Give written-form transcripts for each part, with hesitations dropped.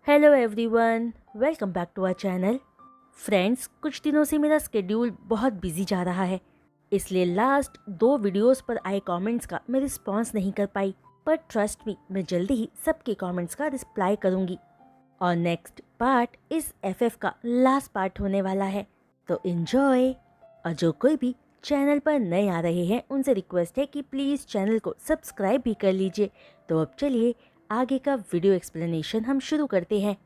Hello everyone, welcome back to our channel. Friends, कुछ दिनों से मेरा स्केड्यूल बहुत बिजी जा रहा है, इसलिए लास्ट 2 वीडियोस पर आए कमेंट्स का मैं रिस्पॉन्स नहीं कर पाई। पर ट्रस्ट मी, मैं जल्दी ही सबके कमेंट्स का रिप्लाई करूंगी। और नेक्स्ट पार्ट इस एफएफ का लास्ट पार्ट होने वाला है, तो एंजॉय। और जो कोई भी चैनल पर नए आ रहे हैं उनसे रिक्वेस्ट है कि प्लीज़ चैनल को सब्सक्राइब भी कर लीजिए। तो अब चलिए आगे का वीडियो एक्सप्लेनेशन हम शुरू करते हैं।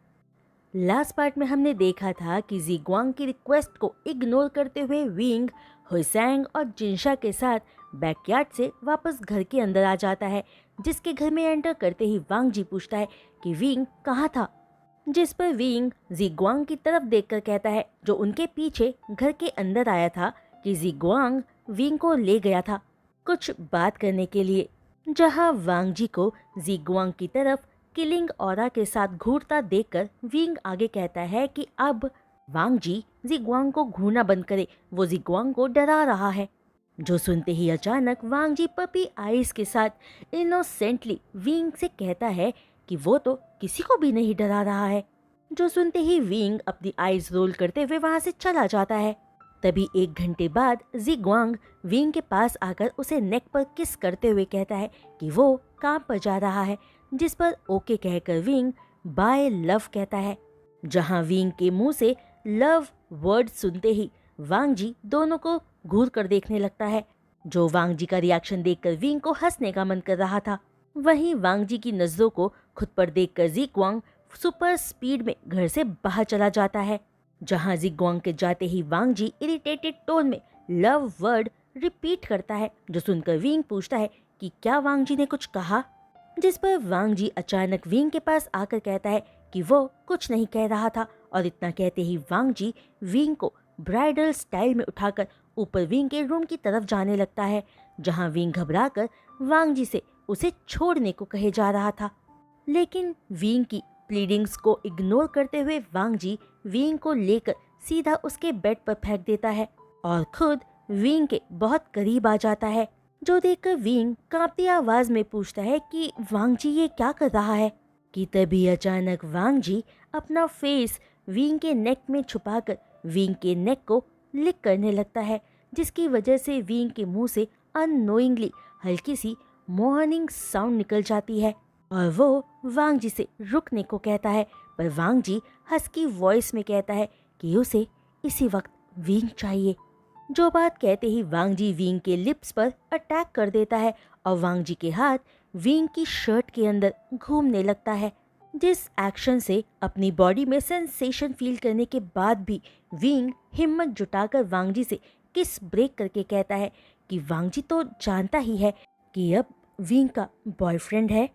लास्ट पार्ट में हमने देखा था कि जीग्वांग की रिक्वेस्ट को इग्नोर करते हुए विंग हुसैंग और जिनशा के साथ बैकयार्ड से वापस घर के अंदर आ जाता है, जिसके घर में एंटर करते ही वांग जी पूछता है कि विंग कहाँ था, जिस पर विंग जीग्वांग की तरफ देखकर कहता है, जो उनके पीछे घर के अंदर आया था, कि जीग्वांग विंग को ले गया था कुछ बात करने के लिए। जहां वांग जी को जीग्वांग की तरफ किलिंग ऑरा के साथ घूरता देखकर विंग आगे कहता है कि अब वांग जी जीग्वांग को घूरना बंद करे, वो जीग्वांग को डरा रहा है। जो सुनते ही अचानक वांग जी पपी आइस के साथ इनोसेंटली विंग से कहता है कि वो तो किसी को भी नहीं डरा रहा है। जो सुनते ही विंग अपनी आइज रोल करते हुए वहां से चला जाता है। तभी 1 घंटे बाद जीग्वांग विंग के पास आकर उसे नेक पर किस करते हुए कहता है कि वो काम पर जा रहा है, जिस पर ओके कहकर विंग बाय लव कहता है। जहां विंग के मुंह से लव वर्ड सुनते ही वांग जी दोनों को घूर कर देखने लगता है। जो वांग जी का रिएक्शन देखकर विंग को हंसने का मन कर रहा था, वहीं वांग जी की नजरों को खुद पर देखकर जीग्वांग सुपर स्पीड में घर से बाहर चला जाता है। जहां जीग्वांग के जाते ही वांग जी इरिटेटेड टोन में लव वर्ड रिपीट करता है। जो सुनकर विंग पूछता है कि क्या वांग जी ने कुछ कहा, जिस पर वांग जी अचानक विंग के पास आकर कहता है कि वो कुछ नहीं कह रहा था। और इतना कहते ही वांग जी विंग को ब्राइडल स्टाइल में उठाकर ऊपर विंग के रूम की तरफ जाने लगता है, जहां विंग घबराकर वांग जी से उसे छोड़ने को कहे जा रहा था। लेकिन विंग की प्लीडिंग्स को इग्नोर करते हुए वांग जी विंग को लेकर सीधा उसके बेड पर फेंक देता है और खुद विंग के बहुत करीब आ जाता है। जो देखकर विंग कांपती आवाज में पूछता है कि वांग जी ये क्या कर रहा है। कि तभी अचानक वांग जी अपना फेस विंग के नेक में छुपाकर विंग के नेक को लिक करने लगता है, जिसकी वजह से विंग के मुंह से अननोइंगली हल्की सी मोर्निंग साउंड निकल जाती है और वो वांग जी से रुकने को कहता है। पर वांग जी हस्की वॉइस में कहता है कि उसे इसी वक्त विंग चाहिए। जो बात कहते ही वांग जी विंग के लिप्स पर अटैक कर देता है और वांग जी के हाथ विंग की शर्ट के अंदर घूमने लगता है, जिस एक्शन से अपनी बॉडी में सेंसेशन फील करने के बाद भी विंग हिम्मत जुटाकर वांग जी से किस ब्रेक करके कहता है कि वांग जी तो जानता ही है कि अब विंग का बॉयफ्रेंड है।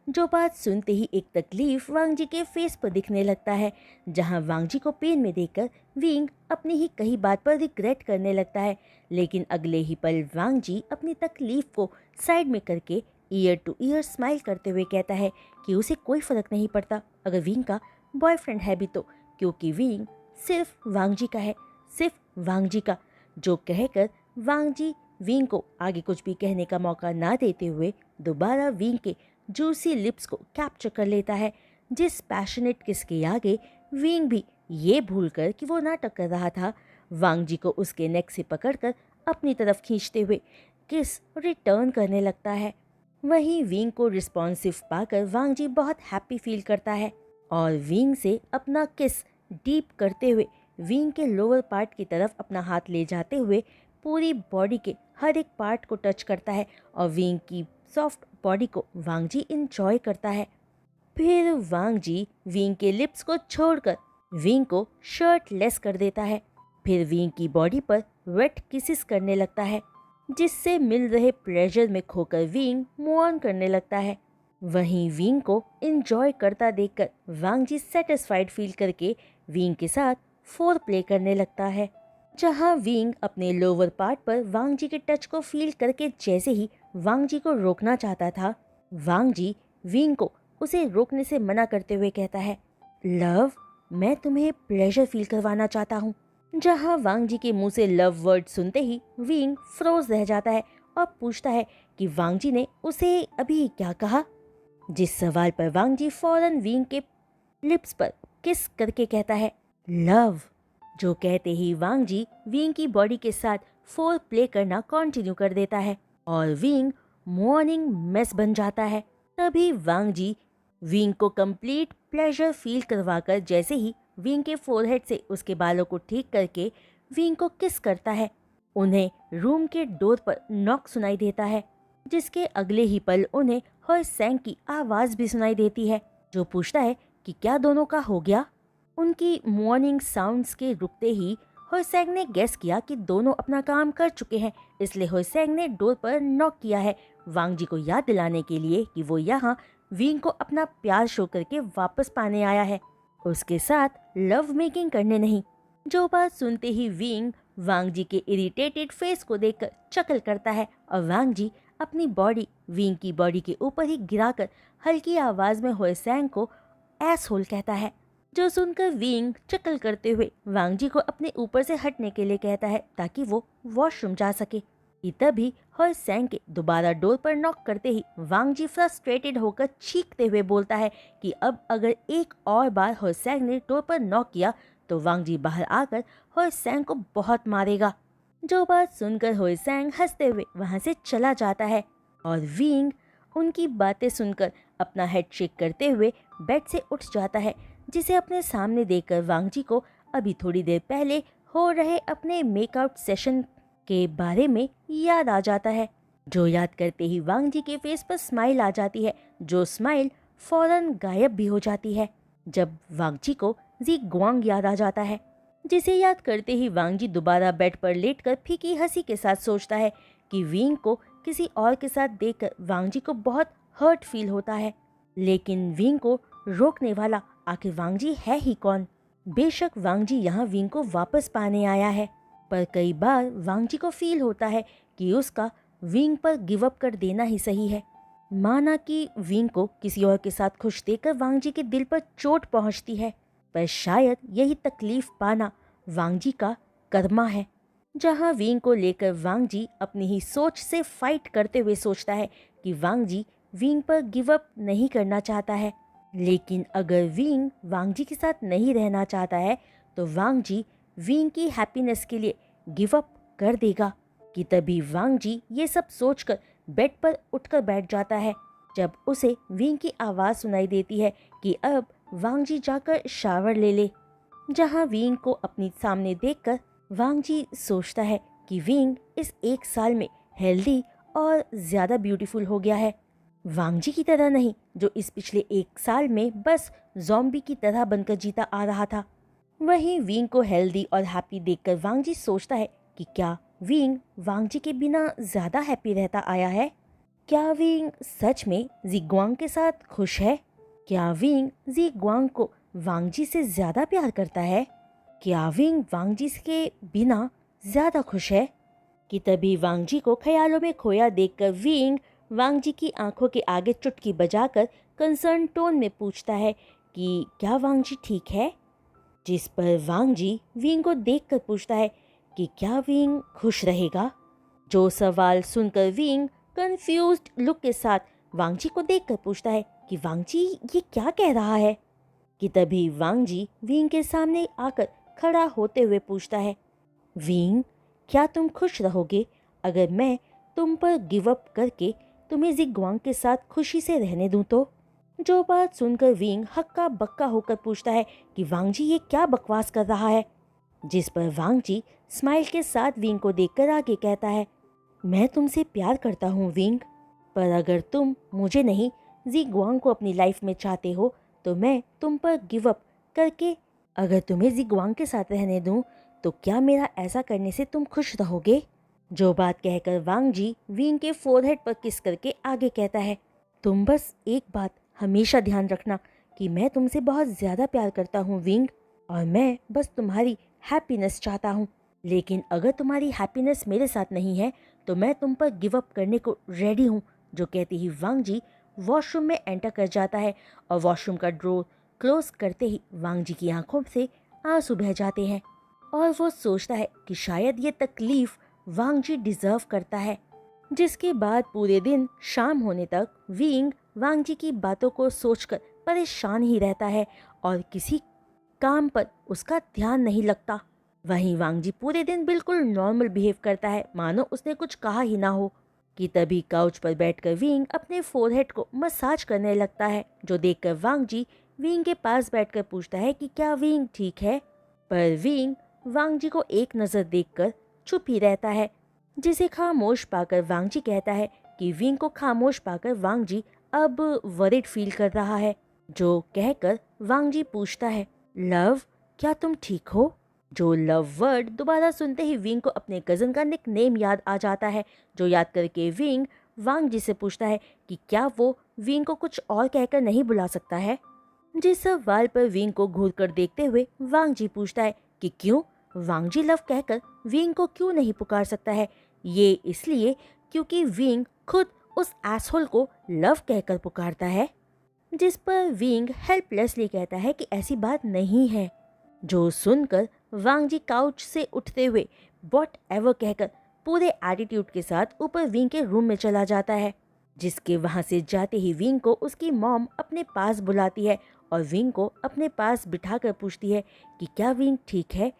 जो बात सुनते ही एक तकलीफ वांग जी के फेस पर दिखने लगता है, जहां वांग जी को पेन में देखकर विंग अपनी ही कही बात पर रिग्रेट करने लगता है। लेकिन अगले ही पल वांग जी अपनी तकलीफ को साइड में करके ईयर टू ईयर स्माइल करते हुए कहता है कि उसे कोई फर्क नहीं पड़ता अगर विंग का बॉयफ्रेंड है भी तो, क्योंकि विंग सिर्फ वांग जी का है, सिर्फ वांग जी का। जो कहकर वांग जी विंग को आगे कुछ भी कहने का मौका ना देते हुए दोबारा विंग के जूसी लिप्स को कैप्चर कर लेता है, जिस पैशनेट किस के आगे विंग भी ये भूलकर कि वो नाटक कर रहा था, वांग जी को उसके नेक से पकड़कर अपनी तरफ खींचते हुए किस रिटर्न करने लगता है। वहीं विंग को रिस्पॉन्सिव पाकर वांग जी बहुत हैप्पी फील करता है और विंग से अपना किस डीप करते हुए विंग के लोअर पार्ट की तरफ अपना हाथ ले जाते हुए पूरी बॉडी के हर एक पार्ट को टच करता है और विंग की सॉफ्ट बॉडी को वांग जी इंजॉय करता है। फिर वांग जी विंग के लिप्स को छोड़कर विंग को शर्टलेस कर देता है। फिर विंग की बॉडी पर वेट किसेस करने लगता है, जिससे मिल रहे प्लेजर में खोकर विंग मूव ऑन करने लगता है। वहीं विंग को इंजॉय करता देखकर वांग जी सेटिस्फाइड फील करके विंग के साथ फोर प्ले करने लगता है। जहां विंग अपने लोअर पार्ट पर वांग जी के टच को फील करके जैसे ही वांग जी को रोकना चाहता था, वांग जी विंग को उसे रोकने से मना करते हुए कहता है, लव, मैं तुम्हें प्लेजर फील करवाना चाहता हूँ। जहां वांग जी के मुंह से लव वर्ड सुनते ही विंग फ्रोज रह जाता है और पूछता है कि वांग जी ने उसे अभी क्या कहा। जिस सवाल पर वांग जी फौरन विंग के लिप्स पर किस करके कहता है लव। जो कहते ही वांग जी विंग की बॉडी के साथ फोर प्ले करना कंटिन्यू कर देता है और विंग मॉर्निंग मेस बन जाता है। तभी वांग जी विंग को कंप्लीट प्लेजर फील करवाकर जैसे ही विंग के फोरहेड से उसके बालों को ठीक करके विंग को किस करता है, उन्हें रूम के डोर पर नॉक सुनाई देता है, जिसके अगले ही पल उन्हें हर सैंग की आवाज भी सुनाई देती है, जो पूछता है कि क्या दोनों का हो गया। उनकी मॉर्निंग साउंड्स के रुकते ही होसैंग ने गेस किया कि दोनों अपना काम कर चुके हैं, इसलिए होसैंग ने डोर पर नॉक किया है वांग जी को याद दिलाने के लिए कि वो यहाँ विंग को अपना प्यार शो करके वापस पाने आया है, उसके साथ लव मेकिंग करने नहीं। जो बात सुनते ही विंग वांग जी के इरिटेटेड फेस को देखकर चकल करता है और वांग जी अपनी बॉडी विंग की बॉडी के ऊपर ही गिराकर हल्की आवाज में होसैंग को एसहोल कहता है, जो सुनकर विंग चकल करते हुए वांग जी को अपने ऊपर से हटने के लिए कहता है ताकि वो वॉशरूम जा सके। तभी होसैंग के दोबारा डोर पर नॉक करते ही वांग जी फ्रस्ट्रेटेड होकर चीखते हुए बोलता है कि अब अगर एक और बार होसैंग ने डोर पर नॉक किया तो वांग जी बाहर आकर होसैंग को बहुत मारेगा। जो बात सुनकर होसैंग हंसते हुए वहां से चला जाता है और विंग उनकी बातें सुनकर अपना हेड शेक करते हुए बेड से उठ जाता है, जिसे अपने सामने देखकर वांग जी को अभी थोड़ी देर पहले हो रहे अपने मेकआउट सेशन के बारे में याद आ जाता है, जो याद करते ही वांग जी के फेस पर स्माइल आ जाती है, जो स्माइल फौरन गायब भी हो जाती है जब वांग जी को जी गुआंग याद आ जाता है, जिसे याद करते ही वांग जी दोबारा बेड पर लेटकर फीकी हंसी के साथ सोचता है कि विंग को किसी और के साथ देखकर वांग जी को बहुत हर्ट फील होता है, लेकिन विंग को रोकने वाला आखिर वांग जी है ही कौन। बेशक वांग जी यहाँ विंग को वापस पाने आया है, पर कई बार वांग जी को फील होता है कि उसका विंग पर गिव अप कर देना ही सही है। माना कि विंग को किसी और के साथ खुश देखकर वांग जी के दिल पर चोट पहुंचती है, पर शायद यही तकलीफ पाना वांग जी का कर्मा है। जहां विंग को लेकर वांग जी अपनी ही सोच से फाइट करते हुए सोचता है कि वांग जी विंग पर गिव अप नहीं करना चाहता है, लेकिन अगर विंग वांग जी के साथ नहीं रहना चाहता है तो वांग जी विंग की हैप्पीनेस के लिए गिव अप कर देगा। कि तभी वांग जी ये सब सोचकर बेड पर उठकर बैठ जाता है, जब उसे विंग की आवाज़ सुनाई देती है कि अब वांग जी जाकर शावर ले ले। जहां विंग को अपनी सामने देखकर वांग जी सोचता है कि विंग इस एक साल में हेल्दी और ज़्यादा ब्यूटीफुल हो गया है, वांग जी की तरह नहीं जो इस पिछले एक साल में बस ज़ॉम्बी की तरह बनकर जीता आ रहा था। वहीं विंग को हेल्दी और हैप्पी देखकर वांग जी सोचता है कि क्या विंग वांग जी के बिना ज़्यादा हैप्पी रहता आया है? क्या विंग सच में जिग्वांग के साथ खुश है? क्या विंग जिग्वांग को वांग जी से ज़्यादा प्यार करता है? क्या विंग वांग जी के बिना ज़्यादा खुश है? कि तभी वांग जी को ख्यालों में खोया देखकर विंग वांग जी की आंखों के आगे चुटकी बजाकर कंसर्न टोन में पूछता है कि क्या वांग जी ठीक है? जिस पर वांग जी विंग को देखकर पूछता है कि क्या विंग खुश रहेगा? जो सवाल सुनकर विंग कंफ्यूज्ड लुक के साथ वांग जी को देखकर पूछता है कि वांग जी ये क्या कह रहा है? कि तभी वांग जी विंग के सामने आकर खड़ा होते हुए पूछता है, विंग क्या तुम खुश रहोगे अगर मैं तुम पर गिव अप करके तुम्हें जिग्वांग के साथ खुशी से रहने दूं तो? जो बात सुनकर विंग हक्का बक्का होकर पूछता है कि वांग जी ये क्या बकवास कर रहा है? जिस पर वांग जी स्माइल के साथ विंग को देखकर आगे कहता है, मैं तुमसे प्यार करता हूँ विंग, पर अगर तुम मुझे नहीं जिग्वांग को अपनी लाइफ में चाहते हो तो मैं तुम पर गिव अप करके अगर तुम्हें जिग्वांग के साथ रहने दूं तो क्या मेरा ऐसा करने से तुम खुश रहोगे? जो बात कहकर वांग जी विंग के फोरहेड पर किस करके आगे कहता है, तुम बस एक बात हमेशा ध्यान रखना कि मैं तुमसे बहुत ज़्यादा प्यार करता हूँ विंग, और मैं बस तुम्हारी हैप्पीनेस चाहता हूँ, लेकिन अगर तुम्हारी हैप्पीनेस मेरे साथ नहीं है तो मैं तुम पर गिव अप करने को रेडी हूँ। जो कहते ही वांग जी वॉशरूम में एंटर कर जाता है और वॉशरूम का डोर क्लोज करते ही वांग जी की आंखों से आंसू बह जाते हैं और वो सोचता है कि शायद ये तकलीफ वांग जी डिजर्व करता है। जिसके बाद पूरे दिन शाम होने तक विंग वांग जी की बातों को सोचकर परेशान ही रहता है और किसी काम पर उसका ध्यान नहीं लगता। वहीं वांगजी पूरे दिन बिल्कुल नॉर्मल बिहेव करता है, मानो उसने कुछ कहा ही ना हो। कि तभी काउच पर बैठकर विंग अपने फोरहेड को मसाज करने लगता है, जो देखकर वांगजी विंग के पास बैठकर पूछता है कि क्या विंग ठीक है। पर विंग वांगजी को एक नज़र देखकर चुप ही रहता है, जिसे खामोश पाकर वांगजी कहता है कि विंग को खामोश पाकर वांगजी अब वरिड फील कर रहा है, जो कहकर वांगजी पूछता है, लव, क्या तुम ठीक हो? जो लव वर्ड दोबारा सुनते ही विंग को अपने कज़न का निक नेम याद आ जाता है, जो याद करके विंग वांगजी से पूछता है कि क्या वो विंग को कुछ और कहकर नहीं बुला सकता है। जिस सवाल पर विंग को घूर कर देखते हुए वांगजी पूछता है कि क्यों वांगजी लव कहकर विंग को क्यों नहीं पुकार सकता है। ये इसलिए क्योंकि विंग खुद उस एसहोल को लव कहकर पुकारता है। जिस पर विंग हेल्पलेसली कहता है कि ऐसी बात नहीं है। जो सुनकर वांगजी काउच से उठते हुए वॉट एवर कहकर पूरे एटीट्यूड के साथ ऊपर विंग के रूम में चला जाता है, जिसके वहां से जाते ही विंग को उसकी मॉम अपने पास बुलाती है और विंग को अपने पास बिठाकर पूछती है कि क्या विंग ठीक है,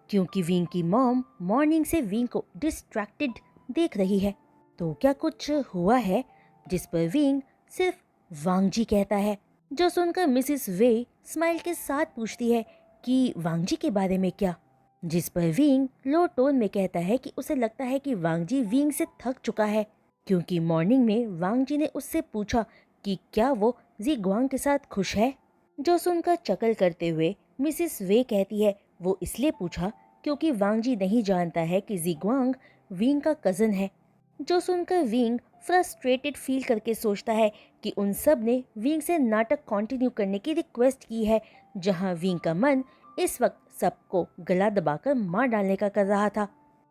क्योंकि विंग की मॉम मॉर्निंग से विंग को डिस्ट्रैक्टेड देख रही है। तो क्या कुछ हुआ है? जिस पर विंग सिर्फ वांगजी कहता है, जो सुनकर मिसिस वे स्माइल के साथ पूछती है कि वांगजी के बारे में क्या। जिस पर विंग लो टोन में कहता है कि उसे लगता है कि वांगजी विंग से थक चुका है, क्योंकि मॉर्निंग में वांगजी ने उससे पूछा कि क्या वो जीग्वांग के साथ खुश है। जो सुनकर चकल करते हुए मिसिस वे कहती है वो इसलिए पूछा क्योंकि वांगजी नहीं जानता है कि जीग्वांग विंग का कज़न है। जो सुनकर विंग फ्रस्ट्रेटेड फील करके सोचता है कि उन सब ने विंग से नाटक कंटिन्यू करने की रिक्वेस्ट की है, जहां विंग का मन इस वक्त सबको गला दबाकर मार डालने का कर रहा था।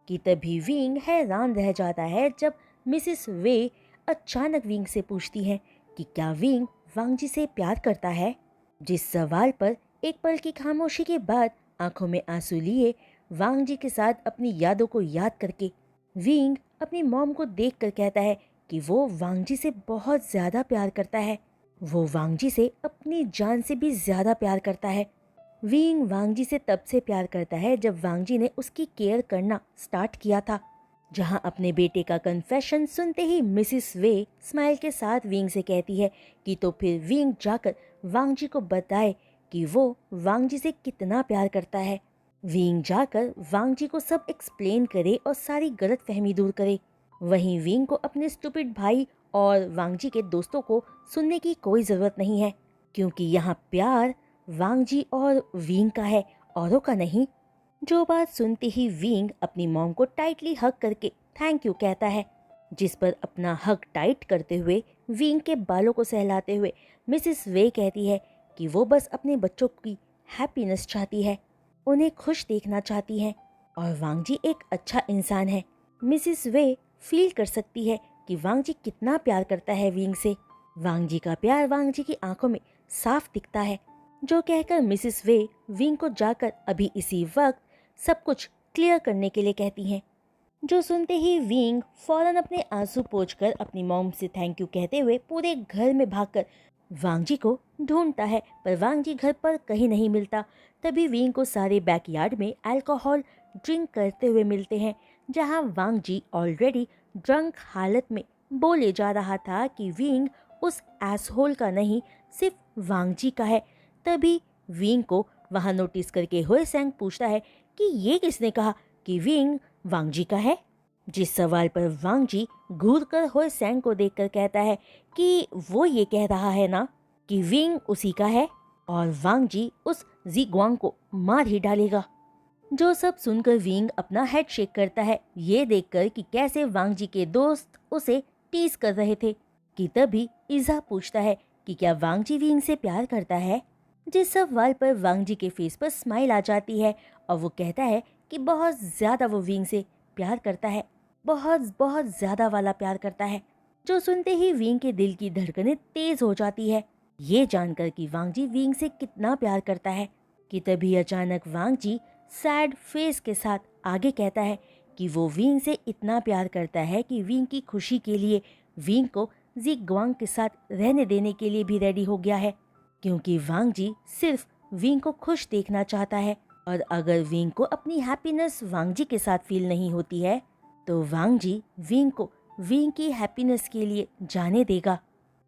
कि तभी विंग हैरान रह जाता है जब मिसिस वे अचानक विंग से पूछती है कि क्या विंग वांगजी से प्यार करता है। जिस सवाल पर एक पल की खामोशी के बाद आंखों में आंसू लिए वांगजी के साथ अपनी यादों को याद करके विंग अपनी मॉम को देखकर कहता है कि वो वांगजी से बहुत ज़्यादा प्यार करता है। वो वांगजी से अपनी जान से भी ज़्यादा प्यार करता है। विंग वांगजी से तब से प्यार करता है जब वांगजी ने उसकी केयर करना स्टार्ट किया था। जहां अपने बेटे का कन्फेशन सुनते ही मिसिस वे स्माइल के साथ विंग से कहती है कि तो फिर विंग जाकर वांगजी को बताए कि वो वांगजी से कितना प्यार करता है। विंग जाकर वांगजी को सब एक्सप्लेन करे और सारी गलतफहमी दूर करे। वहीं विंग को अपने स्टूपिड भाई और वांगजी के दोस्तों को सुनने की कोई ज़रूरत नहीं है, क्योंकि यहाँ प्यार वांगजी और विंग का है, औरों का नहीं। जो बात सुनते ही विंग अपनी मॉम को टाइटली हग करके थैंक यू कहता है, जिस पर अपना हग टाइट करते हुए विंग के बालों को सहलाते हुए मिसिस वे कहती है कि वो बस अपने बच्चों की हैप्पीनेस चाहती है, उन्हें खुश देखना चाहती है और वांगजी एक अच्छा इंसान है। मिसिस वे फील कर सकती है कि वांगजी कितना प्यार करता है विंग से। वांगजी का प्यार वांगजी की आंखों में साफ दिखता है। जो कहकर मिसिस वे विंग को जाकर अभी इसी वक्त सब कुछ क्लियर करने के लिए कहती हैं। जो सुनते ही विंग फौरन अपने आंसू पोंछकर अपनी मॉम से थैंक यू कहते हुए पूरे घर में भागकर वांगजी को ढूंढता है, पर वांगजी घर पर कहीं नहीं मिलता। तभी विंग को सारे बैकयार्ड में अल्कोहल ड्रिंक करते हुए मिलते हैं, जहां वांगजी ऑलरेडी ड्रंक हालत में बोले जा रहा था कि विंग उस एसहोल का नहीं, सिर्फ वांगजी का है। तभी विंग को वहां नोटिस करके होएसैंग पूछता है कि ये किसने कहा कि विंग वांगजी का है। जिस सवाल पर वांगजी घूर कर होएसैंग को देखकर कहता है कि वो ये कह रहा है ना कि विंग उसी का है और वांगजी उस जीग्वांग को मार ही डालेगा। जो सब सुनकर विंग अपना हेड शेक करता है, ये देखकर कि कैसे वांगजी के दोस्त उसे टीज कर रहे थे। कि तभी इज़ा पूछता है कि क्या वांगजी विंग से प्यार करता है। जिस सवाल पर वांगजी के फेस पर स्माइल आ जाती है और वो कहता है कि बहुत ज़्यादा वो विंग से प्यार करता है, बहुत बहुत ज़्यादा वाला प्यार करता है। जो सुनते ही विंग के दिल की धड़कनें तेज हो जाती है, ये जानकर कि वांगजी विंग से कितना प्यार करता है। कि तभी अचानक वांगजी सैड फेस के साथ आगे कहता है कि वो विंग से इतना प्यार करता है कि विंग की खुशी के लिए विंग को जीग्वांग के साथ रहने देने के लिए भी रेडी हो गया है। क्योंकि वांग जी सिर्फ विंग को खुश देखना चाहता है और अगर विंग को अपनी हैप्पीनेस वांग जी के साथ फील नहीं होती है तो वांग जी विंग को विंग की हैप्पीनेस के लिए जाने देगा।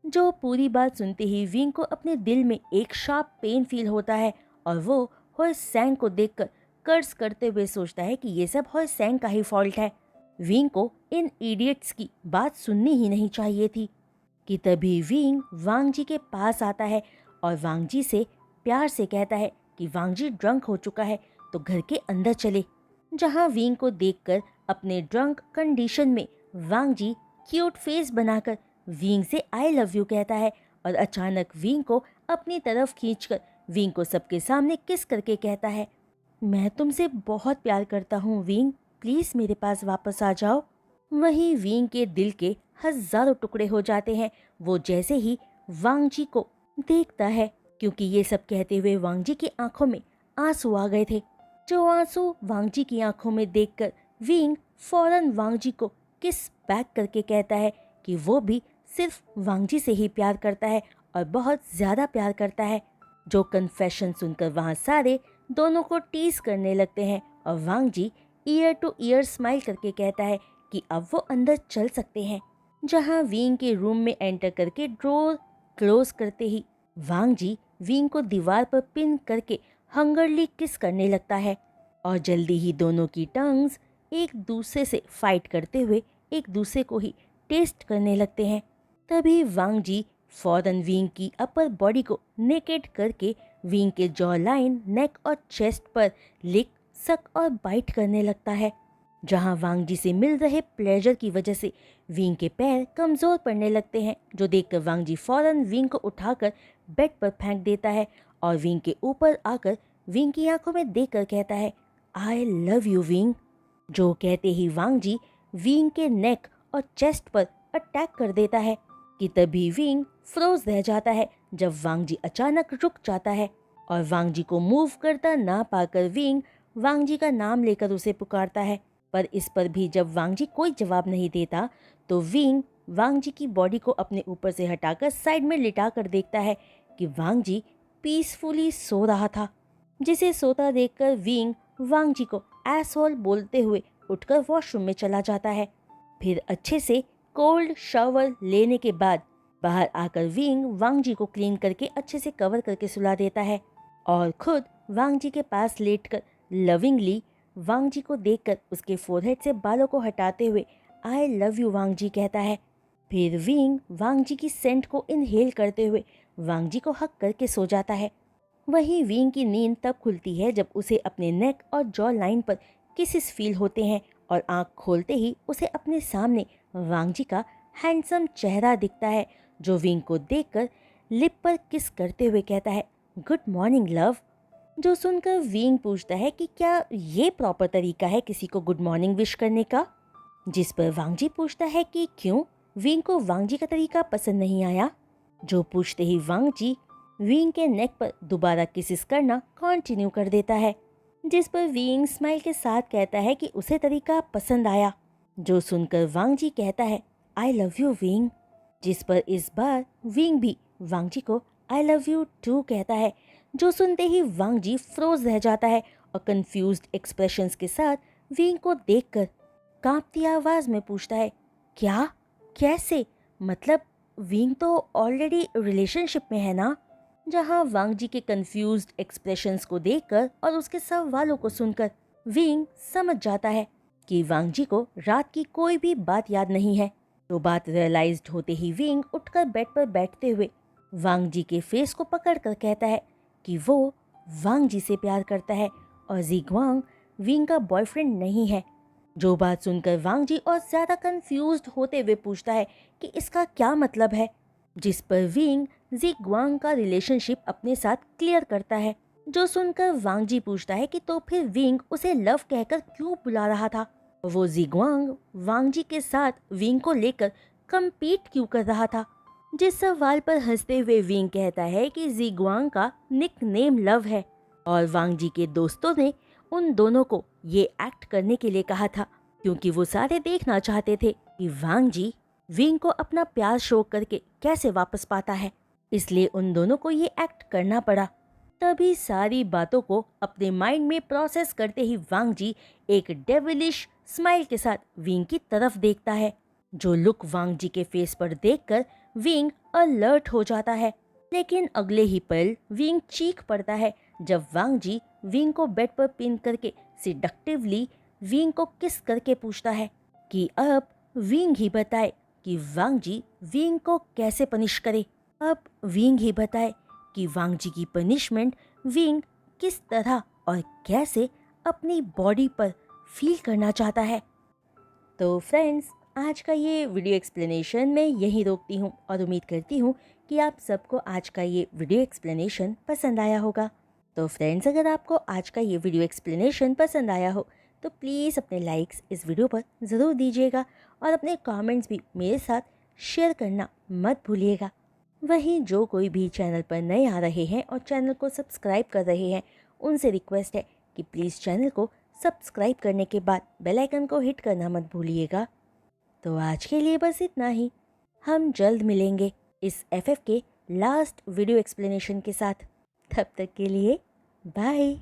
जो पूरी बात सुनते ही विंग को अपने दिल में एक शार्प पेन फील होता है और वो होय सैंग को देखकर कर्ज करते हुए सोचता है कि ये सब होय सैंग का ही फॉल्ट है। विंग को इन इडियट्स की बात सुननी ही नहीं चाहिए थी कि तभी विंग वांग जी के पास आता है और वांग जी से प्यार से कहता है कि वांग जी ड्रंक हो चुका है तो घर के अंदर चले। जहां विंग को देखकर अपने ड्रंक कंडीशन में वांग जी क्यूट फेस बनाकर विंग से आई लव यू कहता है और अचानक विंग को अपनी तरफ खींचकर विंग को सबके सामने किस करके कहता है, मैं तुमसे बहुत प्यार करता हूँ विंग, प्लीज मेरे पास वापस आ जाओ। वहीं विंग के दिल के हजारों टुकड़े हो जाते हैं वो जैसे ही वांग जी को देखता है, क्योंकि ये सब कहते हुए वांग जी की आंखों में आंसू आ गए थे। जो आंसू वांग जी की आंखों में देखकर विंग फौरन वांग जी को किस बैक करके कहता है कि वो भी सिर्फ वांग जी से ही प्यार करता है और बहुत ज्यादा प्यार करता है। जो कन्फेशन सुनकर वहाँ सारे दोनों को टीज करने लगते हैं और वांग जी ईयर टू ईयर स्माइल करके कहता है कि अब वो अंदर चल सकते हैं। जहाँ विंग के रूम में एंटर करके ड्रोर क्लोज करते ही वांग जी विंग को दीवार पर पिन करके हंगरली किस करने लगता है और जल्दी ही दोनों की टंग्स एक दूसरे से फाइट करते हुए एक दूसरे को ही टेस्ट करने लगते हैं। तभी वांग जी फौरन विंग की अपर बॉडी को नेकेड करके विंग के जॉ लाइन, नेक और चेस्ट पर लिक, सक और बाइट करने लगता है। जहां वांग जी से मिल रहे प्लेजर की वजह से विंग के पैर कमजोर पड़ने लगते हैं, जो देखकर वांग जी फौरन विंग को उठाकर बेड पर फेंक देता है और विंग के ऊपर आकर विंग की आंखों में देखकर कहता है, आई लव यू विंग। जो कहते ही वांग जी विंग के नेक और चेस्ट पर अटैक कर देता है कि तभी विंग फ्रोज रह जाता है जब वांग जी अचानक रुक जाता है और वांग जी को मूव करता ना पाकर विंग वांग जी का नाम लेकर उसे पुकारता है। पर इस पर भी जब वांग जी कोई जवाब नहीं देता तो विंग वांग जी की बॉडी को अपने ऊपर से हटाकर साइड में लिटा कर देखता है कि वांग जी पीसफुली सो रहा था। जिसे सोता देखकर विंग वांग जी को एसहोल बोलते हुए उठकर वॉशरूम में चला जाता है। फिर अच्छे से कोल्ड शावर लेने के बाद बाहर आकर विंग वांग जी को क्लीन करके अच्छे से कवर करके सुला देता है और खुद वांग जी के पास लेटकर लविंगली वांग जी को देखकर उसके फोरहेड से बालों को हटाते हुए आई लव यू वांग जी कहता है। फिर विंग वांग जी की सेंट को इनहेल करते हुए वांग जी को हक करके सो जाता है। वहीं विंग की नींद तब खुलती है जब उसे अपने नेक और जॉ लाइन पर किसेस फील होते हैं और आंख खोलते ही उसे अपने सामने वांग जी का हैंडसम चेहरा दिखता है, जो विंग को देखकर लिप पर किस करते हुए कहता है, गुड मॉर्निंग लव। जो सुनकर विंग पूछता है कि क्या ये प्रॉपर तरीका है किसी को गुड मॉर्निंग विश करने का, जिस पर वांग जी पूछता है कि क्यों विंग को वांग जी का तरीका पसंद नहीं आया। जो पूछते ही वांग जी विंग के नेक पर दोबारा किसिस करना कंटिन्यू कर देता है, जिस पर विंग स्माइल के साथ कहता है कि उसे तरीका पसंद आया। जो सुनकर वांग जी कहता है, आई लव यू विंग, जिस पर इस बार विंग भी वांग जी को आई लव यू टू कहता है। जो सुनते ही वांग जी फ्रोज रह जाता है और कंफ्यूज्ड एक्सप्रेशंस के साथ विंग को देखकर कांपती आवाज में पूछता है, क्या, कैसे, मतलब विंग तो ऑलरेडी रिलेशनशिप में है ना। जहां वांग जी के कंफ्यूज्ड एक्सप्रेशंस को देखकर और उसके सवालों को सुनकर विंग समझ जाता है कि वांग जी को रात की कोई भी बात याद नहीं है। तो बात रियलाइज्ड होते ही विंग उठकर बेड पर बैठते हुए वांग जी के फेस को पकड़कर कहता है कि वो वांग जी से प्यार करता है और जिग्वांग विंग का बॉयफ्रेंड नहीं है। जो बात सुनकर वांग जी और ज्यादा कंफ्यूज्ड होते हुए पूछता है कि इसका क्या मतलब है, जिस पर विंग जिग्वांग का रिलेशनशिप अपने साथ क्लियर करता है। जो सुनकर वांग जी पूछता है कि तो फिर विंग उसे लव कहकर क्यों बुला रहा था, वो जिग्वांग वांग जी के साथ विंग को लेकर कम्पीट क्यों कर रहा था। जिस सवाल पर हंसते हुए विंग कहता है कि जिग्वांग का निक नेम लव है और वांग जी के दोस्तों ने उन दोनों को ये एक्ट करने के लिए कहा था क्योंकि वो सारे देखना चाहते थे कि वांग जी विंग को अपना प्यार शो करके कैसे वापस पाता है। इसलिए उन दोनों को ये एक्ट करना पड़ा। तभी सारी बातों को अपने माइंड में प्रोसेस करते ही वांग जी एक डेविलिश स्माइल के साथ विंग की तरफ देखता है। जो लुक वांग जी के फेस पर देखकर विंग अलर्ट हो जाता है। लेकिन अगले ही पल विंग चीख पड़ता है जब वांग जी विंग को बेड पर पिन करके सिडक्टिवली विंग को किस करके पूछता है कि अब विंग ही बताए कि वांग जी विंग को कैसे पनिश करे। अब विंग ही बताए कि वांग जी की पनिशमेंट विंग किस तरह और कैसे अपनी बॉडी पर फील करना चाहता है। तो फ्रेंड्स, आज का ये वीडियो एक्सप्लेनेशन मैं यहीं रोकती हूँ और उम्मीद करती हूँ कि आप सबको आज का ये वीडियो एक्सप्लेनेशन पसंद आया होगा। तो फ्रेंड्स, अगर आपको आज का ये वीडियो एक्सप्लेनेशन पसंद आया हो तो प्लीज़ अपने लाइक्स इस वीडियो पर ज़रूर दीजिएगा और अपने कमेंट्स भी मेरे साथ शेयर करना मत भूलिएगा। वहीं जो कोई भी चैनल पर नए आ रहे हैं और चैनल को सब्सक्राइब कर रहे हैं, उनसे रिक्वेस्ट है कि प्लीज़ चैनल को सब्सक्राइब करने के बाद बेल आइकन को हिट करना मत भूलिएगा। तो आज के लिए बस इतना ही। हम जल्द मिलेंगे इस एफएफ के लास्ट वीडियो एक्सप्लेनेशन के साथ। तब तक के लिए बाय।